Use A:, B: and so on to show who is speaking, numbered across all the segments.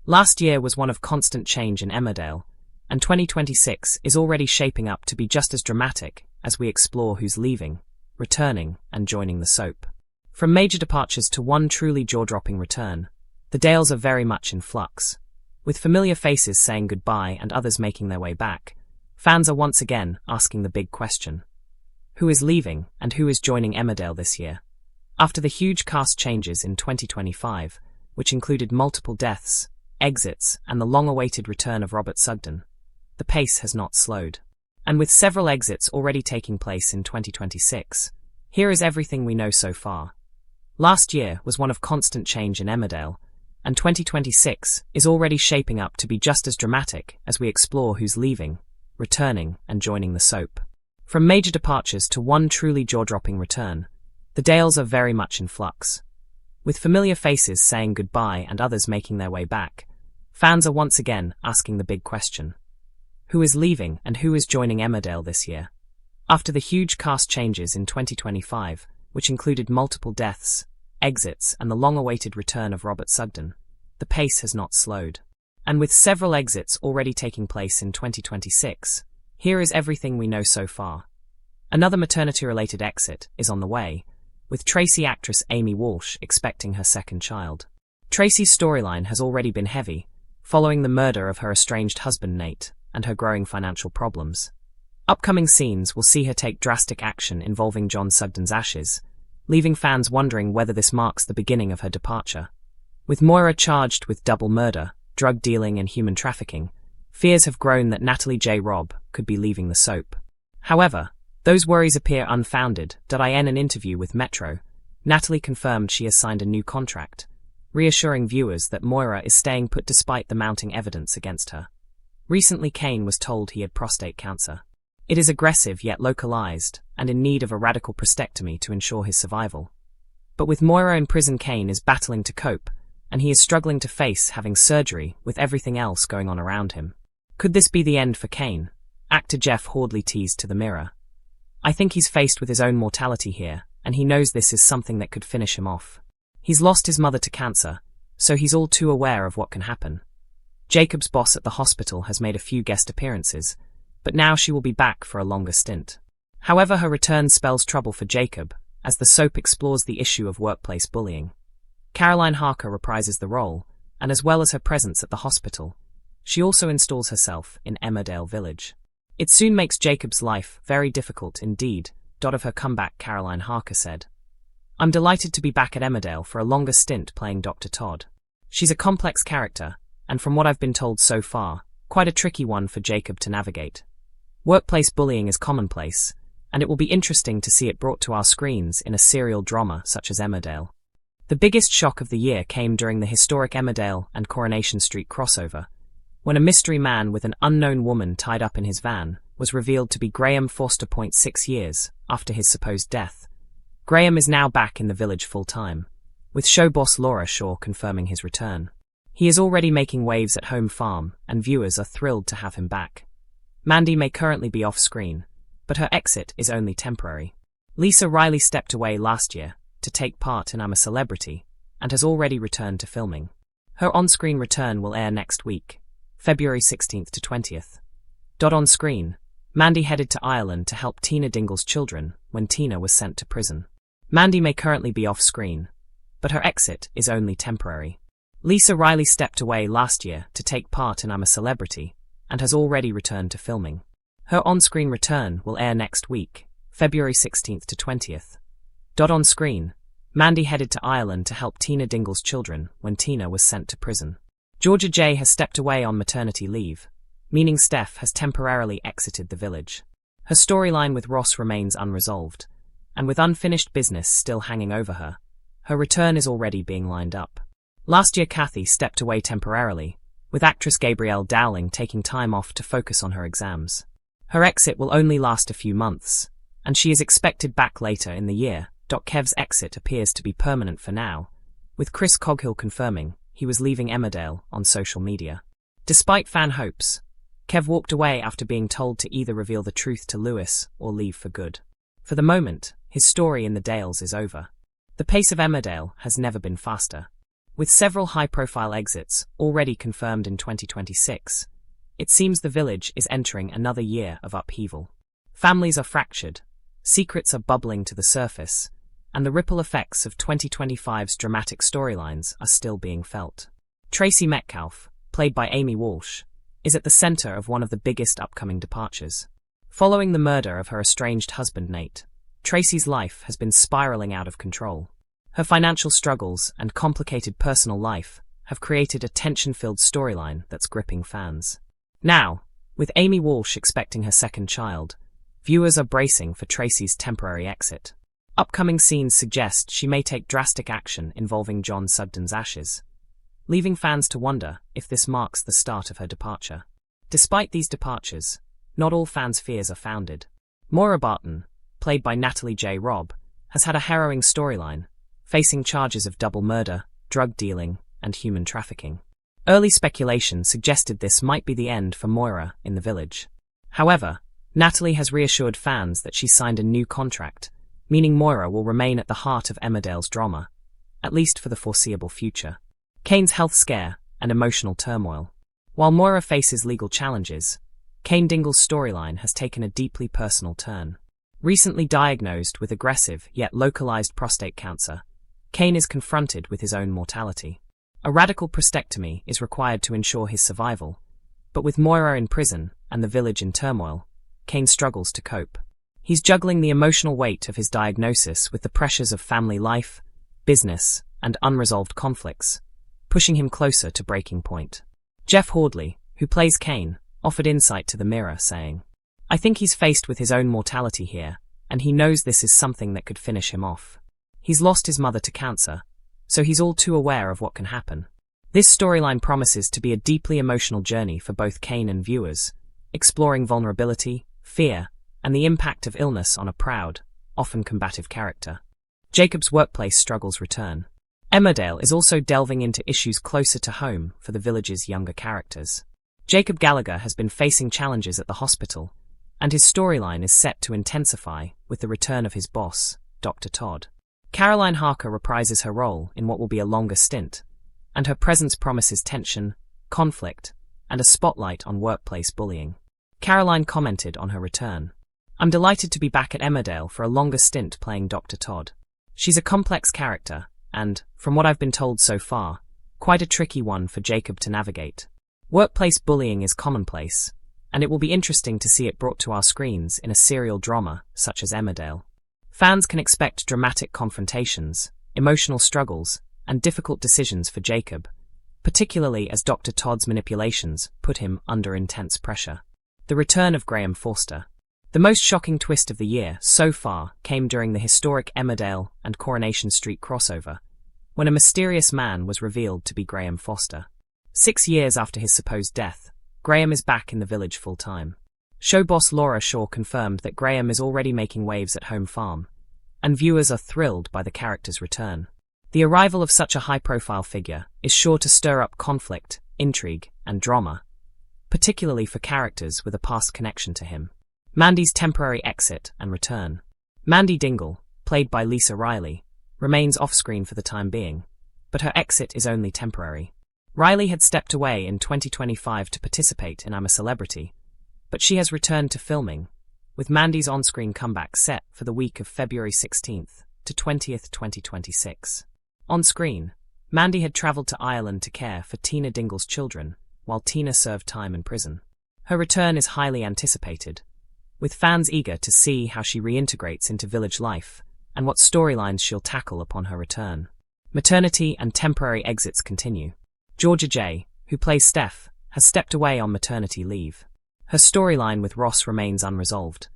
A: Last year was one of constant change in Emmerdale, and 2026 is already shaping up to be just as dramatic as we explore who's leaving, returning, and joining the soap. From major departures to one truly jaw-dropping return, the Dales are very much in flux. With familiar faces saying goodbye and others making their way back, fans are once again asking the big question. Who is leaving and who is joining Emmerdale this year? After the huge cast changes in 2025, which included multiple deaths, exits, and the long-awaited return of Robert Sugden, the pace has not slowed. And with several exits already taking place in 2026, here is everything we know so far. Last year was one of constant change in Emmerdale, and 2026 is already shaping up to be just as dramatic as we explore who's leaving, returning, and joining the soap. From major departures to one truly jaw-dropping return, the Dales are very much in flux. With familiar faces saying goodbye and others making their way back, fans are once again asking the big question. Who is leaving and who is joining Emmerdale this year? After the huge cast changes in 2025, which included multiple deaths, exits, and the long-awaited return of Robert Sugden, the pace has not slowed. And with several exits already taking place in 2026, here is everything we know so far. Another maternity-related exit is on the way, with Tracy actress Amy Walsh expecting her second child. Tracy's storyline has already been heavy, following the murder of her estranged husband Nate and her growing financial problems. Upcoming scenes will see her take drastic action involving John Sugden's ashes, leaving fans wondering whether this marks the beginning of her departure. With Moira charged with double murder, drug dealing and human trafficking, fears have grown that Natalie J. Robb could be leaving the soap. However, those worries appear unfounded. In an interview with Metro, Natalie confirmed she has signed a new contract, reassuring viewers that Moira is staying put despite the mounting evidence against her. Recently, Kane was told he had prostate cancer. It is aggressive yet localized, and in need of a radical prostatectomy to ensure his survival. But with Moira in prison, Kane is battling to cope, and he is struggling to face having surgery with everything else going on around him. Could this be the end for Kane? Actor Jeff Hordley teased to the Mirror. I think he's faced with his own mortality here, and he knows this is something that could finish him off. He's lost his mother to cancer, so he's all too aware of what can happen. Jacob's boss at the hospital has made a few guest appearances, but now she will be back for a longer stint. However, her return spells trouble for Jacob, as the soap explores the issue of workplace bullying. Caroline Harker reprises the role, and as well as her presence at the hospital, she also installs herself in Emmerdale Village. It soon makes Jacob's life very difficult indeed. Of her comeback, Caroline Harker said, I'm delighted to be back at Emmerdale for a longer stint playing Dr. Todd. She's a complex character, and from what I've been told so far, quite a tricky one for Jacob to navigate. Workplace bullying is commonplace, and it will be interesting to see it brought to our screens in a serial drama such as Emmerdale. The biggest shock of the year came during the historic Emmerdale and Coronation Street crossover, when a mystery man with an unknown woman tied up in his van was revealed to be Graham Foster. 6 years after his supposed death, Graham is now back in the village full-time, with show boss Laura Shaw confirming his return. He is already making waves at home farm, and viewers are thrilled to have him back. Mandy may currently be off-screen, but her exit is only temporary. Lisa Riley stepped away last year to take part in I'm a Celebrity, and has already returned to filming. Her on-screen return will air next week, February 16th to 20th. On screen, Mandy headed to Ireland to help Tina Dingle's children when Tina was sent to prison. Mandy may currently be off-screen, but her exit is only temporary. Lisa Riley stepped away last year to take part in I'm a Celebrity, and has already returned to filming. Her on-screen return will air next week, February 16th to 20th. On screen, Mandy headed to Ireland to help Tina Dingle's children when Tina was sent to prison. Georgia J has stepped away on maternity leave, meaning Steph has temporarily exited the village. Her storyline with Ross remains unresolved, and with unfinished business still hanging over her, her return is already being lined up. Last year, Kathy stepped away temporarily, with actress Gabrielle Dowling taking time off to focus on her exams. Her exit will only last a few months, and she is expected back later in the year. Kev's exit appears to be permanent for now, with Chris Coghill confirming he was leaving Emmerdale on social media. Despite fan hopes, Kev walked away after being told to either reveal the truth to Lewis or leave for good. For the moment, his story in the Dales is over. The pace of Emmerdale has never been faster. With several high-profile exits already confirmed in 2026, it seems the village is entering another year of upheaval. Families are fractured, secrets are bubbling to the surface, and the ripple effects of 2025's dramatic storylines are still being felt. Tracy Metcalfe, played by Amy Walsh, is at the center of one of the biggest upcoming departures. Following the murder of her estranged husband Nate, Tracy's life has been spiraling out of control. Her financial struggles and complicated personal life have created a tension-filled storyline that's gripping fans. Now, with Amy Walsh expecting her second child, viewers are bracing for Tracy's temporary exit. Upcoming scenes suggest she may take drastic action involving John Sugden's ashes, leaving fans to wonder if this marks the start of her departure. Despite these departures, not all fans' fears are founded. Moira Barton, played by Natalie J. Robb, has had a harrowing storyline, facing charges of double murder, drug dealing, and human trafficking. Early speculation suggested this might be the end for Moira in the village. However, Natalie has reassured fans that she's signed a new contract, meaning Moira will remain at the heart of Emmerdale's drama, at least for the foreseeable future. Kane's health scare and emotional turmoil. While Moira faces legal challenges, Kane Dingle's storyline has taken a deeply personal turn. Recently diagnosed with aggressive yet localized prostate cancer, Kane is confronted with his own mortality. A radical prostatectomy is required to ensure his survival, but with Moira in prison and the village in turmoil, Kane struggles to cope. He's juggling the emotional weight of his diagnosis with the pressures of family life, business, and unresolved conflicts, pushing him closer to breaking point. Jeff Hordley, who plays Kane, offered insight to the Mirror, saying, "I think he's faced with his own mortality here, and he knows this is something that could finish him off. He's lost his mother to cancer, so he's all too aware of what can happen." This storyline promises to be a deeply emotional journey for both Kane and viewers, exploring vulnerability, fear, and the impact of illness on a proud, often combative character. Jacob's workplace struggles return. Emmerdale is also delving into issues closer to home for the village's younger characters. Jacob Gallagher has been facing challenges at the hospital, and his storyline is set to intensify with the return of his boss, Dr. Todd. Caroline Harker reprises her role in what will be a longer stint, and her presence promises tension, conflict, and a spotlight on workplace bullying. Caroline commented on her return, "I'm delighted to be back at Emmerdale for a longer stint playing Dr. Todd. She's a complex character, and, from what I've been told so far, quite a tricky one for Jacob to navigate. Workplace bullying is commonplace, and it will be interesting to see it brought to our screens in a serial drama such as Emmerdale. Fans can expect dramatic confrontations, emotional struggles, and difficult decisions for Jacob, particularly as Dr. Todd's manipulations put him under intense pressure." The return of Graham Forster. The most shocking twist of the year so far came during the historic Emmerdale and Coronation Street crossover, when a mysterious man was revealed to be Graham Forster. 6 years after his supposed death, Graham is back in the village full-time. Show boss Laura Shaw confirmed that Graham is already making waves at home farm, and viewers are thrilled by the character's return. The arrival of such a high-profile figure is sure to stir up conflict, intrigue, and drama, particularly for characters with a past connection to him. Mandy's temporary exit and return. Mandy Dingle, played by Lisa Riley, remains off-screen for the time being, but her exit is only temporary. Riley had stepped away in 2025 to participate in I'm a Celebrity, but she has returned to filming, with Mandy's on-screen comeback set for the week of February 16th to 20th, 2026. On-screen, Mandy had travelled to Ireland to care for Tina Dingle's children, while Tina served time in prison. Her return is highly anticipated, with fans eager to see how she reintegrates into village life and what storylines she'll tackle upon her return. Maternity and temporary exits continue. Georgia J., who plays Steph, has stepped away on maternity leave. Her storyline with Ross remains unresolved,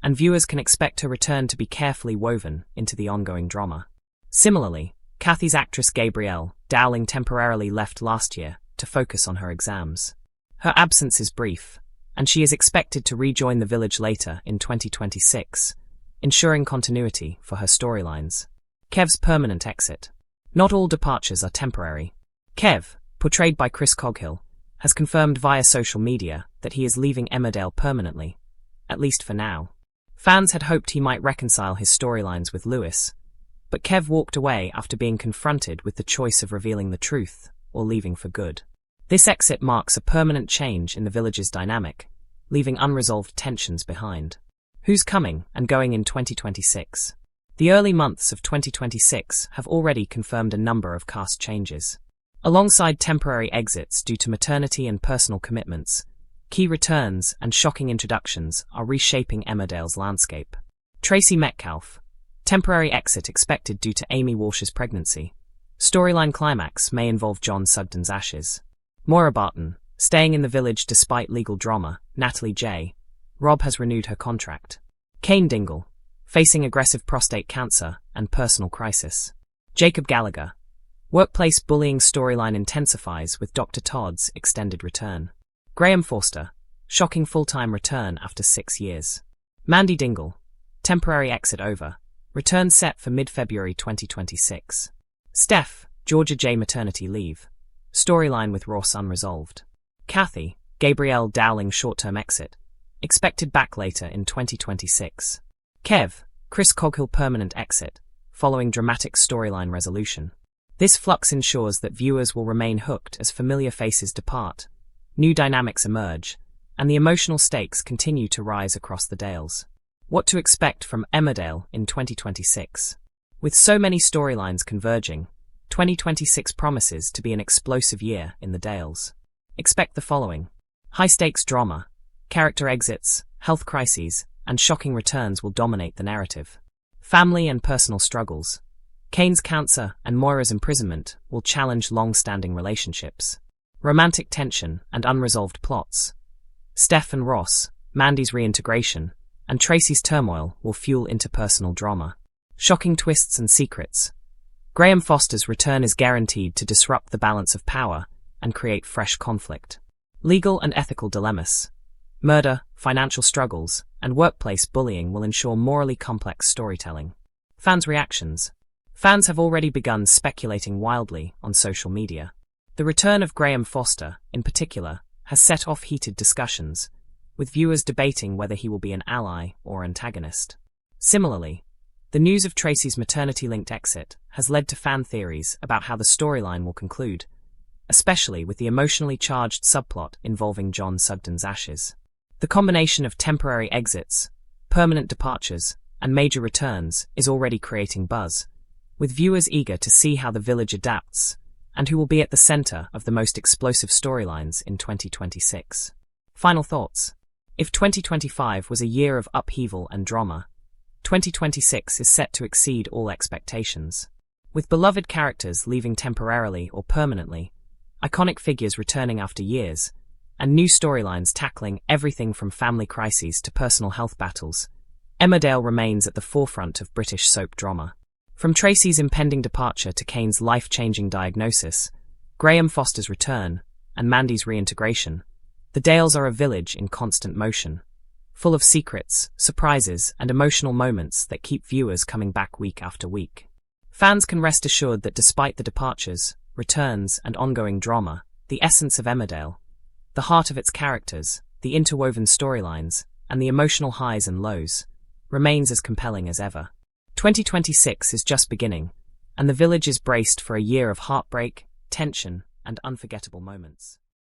A: and viewers can expect her return to be carefully woven into the ongoing drama. Similarly, Kathy's actress Gabrielle Dowling temporarily left last year to focus on her exams. Her absence is brief, and she is expected to rejoin the village later in 2026, ensuring continuity for her storylines. Kev's permanent exit. Not all departures are temporary. Kev, portrayed by Chris Coghill, has confirmed via social media that he is leaving Emmerdale permanently, at least for now. Fans had hoped he might reconcile his storylines with Lewis, But Kev walked away after being confronted with the choice of revealing the truth or leaving for good. This exit marks a permanent change in the village's dynamic, leaving unresolved tensions behind. Who's coming and going in 2026? The early months of 2026 have already confirmed a number of cast changes. Alongside temporary exits due to maternity and personal commitments, key returns and shocking introductions are reshaping Emmerdale's landscape. Tracy Metcalfe, temporary exit expected due to Amy Walsh's pregnancy. Storyline climax may involve John Sugden's ashes. Moira Barton, staying in the village despite legal drama. Natalie J. Rob has renewed her contract. Kane Dingle, facing aggressive prostate cancer and personal crisis. Jacob Gallagher, workplace bullying storyline intensifies with Dr. Todd's extended return. Graham Forster, shocking full-time return after 6 years. Mandy Dingle, temporary exit over, return set for mid-February 2026. Steph, Georgia J. maternity leave, storyline with Ross unresolved. Kathy, Gabrielle Dowling short-term exit, expected back later in 2026. Kev, Chris Coghill permanent exit, following dramatic storyline resolution. This flux ensures that viewers will remain hooked as familiar faces depart, new dynamics emerge, and the emotional stakes continue to rise across the Dales. What to expect from Emmerdale in 2026? With so many storylines converging, 2026 promises to be an explosive year in the Dales. Expect the following. High-stakes drama, character exits, health crises, and shocking returns will dominate the narrative. Family and personal struggles. Kane's cancer and Moira's imprisonment will challenge long-standing relationships. Romantic tension and unresolved plots. Steph and Ross, Mandy's reintegration, and Tracy's turmoil will fuel interpersonal drama. Shocking twists and secrets. Graham Foster's return is guaranteed to disrupt the balance of power and create fresh conflict. Legal and ethical dilemmas. Murder, financial struggles, and workplace bullying will ensure morally complex storytelling. Fans' reactions. Fans have already begun speculating wildly on social media. The return of Graham Foster, in particular, has set off heated discussions, with viewers debating whether he will be an ally or antagonist. Similarly, the news of Tracy's maternity-linked exit has led to fan theories about how the storyline will conclude, especially with the emotionally charged subplot involving John Sugden's ashes. The combination of temporary exits, permanent departures, and major returns is already creating buzz, with viewers eager to see how the village adapts and who will be at the center of the most explosive storylines in 2026. Final thoughts. If 2025 was a year of upheaval and drama, 2026 is set to exceed all expectations. With beloved characters leaving temporarily or permanently, iconic figures returning after years, and new storylines tackling everything from family crises to personal health battles, Emmerdale remains at the forefront of British soap drama. From Tracy's impending departure to Kane's life-changing diagnosis, Graham Foster's return, and Mandy's reintegration, the Dales are a village in constant motion, full of secrets, surprises, and emotional moments that keep viewers coming back week after week. Fans can rest assured that despite the departures, returns, and ongoing drama, the essence of Emmerdale, the heart of its characters, the interwoven storylines, and the emotional highs and lows, remains as compelling as ever. 2026 is just beginning, and the village is braced for a year of heartbreak, tension, and unforgettable moments.